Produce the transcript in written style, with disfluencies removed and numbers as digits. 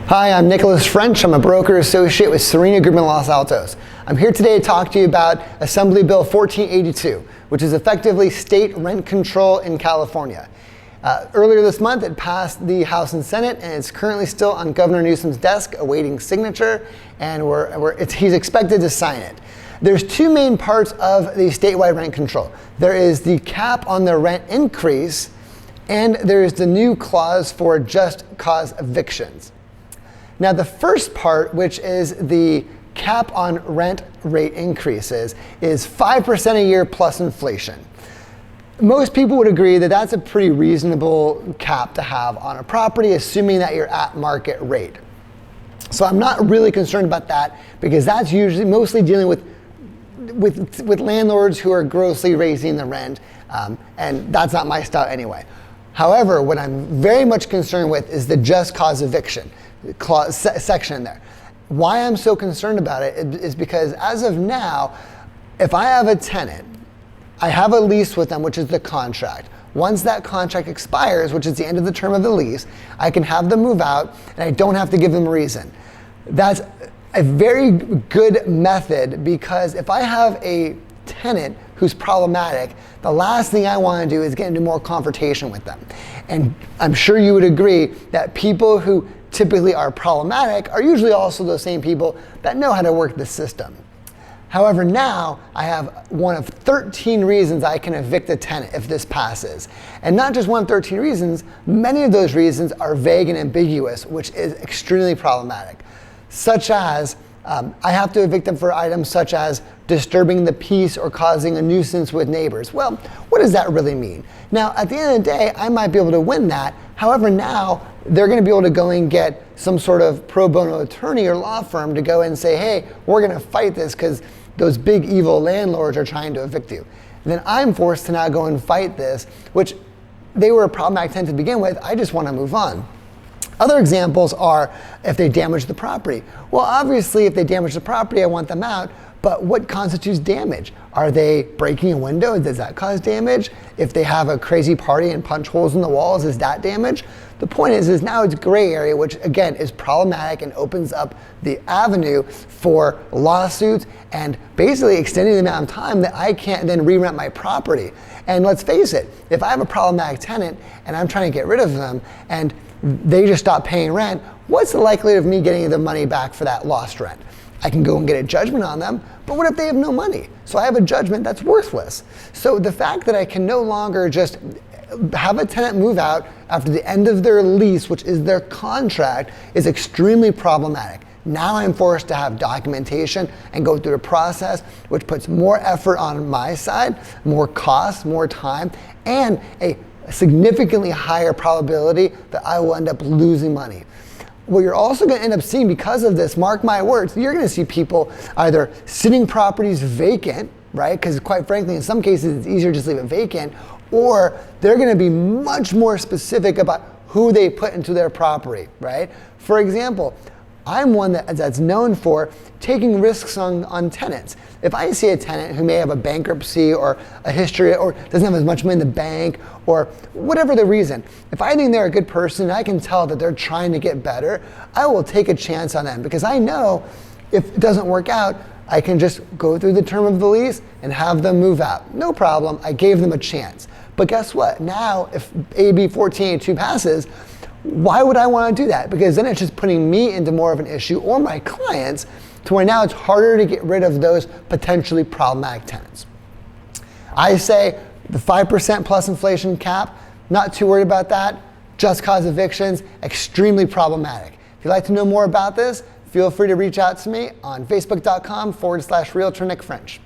Hi, I'm Nicholas French. I'm a broker associate with Serena Group in Los Altos. I'm here today to talk to you about Assembly Bill 1482, which is effectively state rent control in California. Earlier this month, it passed the House and Senate, and it's currently still on Governor Newsom's desk awaiting signature, and he's expected to sign it. There's two main parts of the statewide rent control. There is the cap on the rent increase, and there is the new clause for just cause evictions. Now, the first part, which is the cap on rent rate increases, is 5% a year plus inflation. Most people would agree that that's a pretty reasonable cap to have on a property, assuming that you're at market rate. So I'm not really concerned about that, because that's usually mostly dealing with landlords who are grossly raising the rent, and that's not my style anyway. However, what I'm very much concerned with is the just cause eviction section there. Why I'm so concerned about it is because as of now, if I have a tenant, I have a lease with them, which is the contract. Once that contract expires, which is the end of the term of the lease, I can have them move out and I don't have to give them a reason. That's a very good method, because if I have a tenant who's problematic, the last thing I want to do is get into more confrontation with them. And I'm sure you would agree that people who typically are problematic are usually also those same people that know how to work the system. However, now I have one of 13 reasons I can evict a tenant if this passes. And not just one of 13 reasons, many of those reasons are vague and ambiguous, which is extremely problematic. Such as, I have to evict them for items such as disturbing the peace or causing a nuisance with neighbors. Well, what does that really mean? Now, at the end of the day, I might be able to win that. However, now they're going to be able to go and get some sort of pro bono attorney or law firm to go and say, hey, we're going to fight this because those big evil landlords are trying to evict you. And then I'm forced to now go and fight this, which they were a problematic tenant to begin with. I just want to move on. Other examples are if they damage the property. Well, obviously, if they damage the property, I want them out. But what constitutes damage? Are they breaking a window? Does that cause damage? If they have a crazy party and punch holes in the walls, is that damage? The point is now it's gray area, which again is problematic and opens up the avenue for lawsuits and basically extending the amount of time that I can't then re-rent my property. And let's face it, if I have a problematic tenant and I'm trying to get rid of them and they just stop paying rent, what's the likelihood of me getting the money back for that lost rent? I can go and get a judgment on them, but what if they have no money? So I have a judgment that's worthless. So the fact that I can no longer just have a tenant move out after the end of their lease, which is their contract, is extremely problematic. Now I'm forced to have documentation and go through a process which puts more effort on my side, more cost, more time, and a significantly higher probability that I will end up losing money. What you're also going to end up seeing because of this, mark my words, you're going to see people either sitting properties vacant, right? Because quite frankly, in some cases, it's easier to just leave it vacant, or they're going to be much more specific about who they put into their property, right? For example, I'm one that's known for taking risks on tenants. If I see a tenant who may have a bankruptcy or a history or doesn't have as much money in the bank or whatever the reason, if I think they're a good person and I can tell that they're trying to get better, I will take a chance on them, because I know if it doesn't work out, I can just go through the term of the lease and have them move out. No problem, I gave them a chance. But guess what? Now, if AB 1482 passes, why would I want to do that? Because then it's just putting me into more of an issue, or my clients, to where now it's harder to get rid of those potentially problematic tenants. I say the 5% plus inflation cap, not too worried about that. Just cause evictions, extremely problematic. If you'd like to know more about this, feel free to reach out to me on facebook.com/realtor Nick French.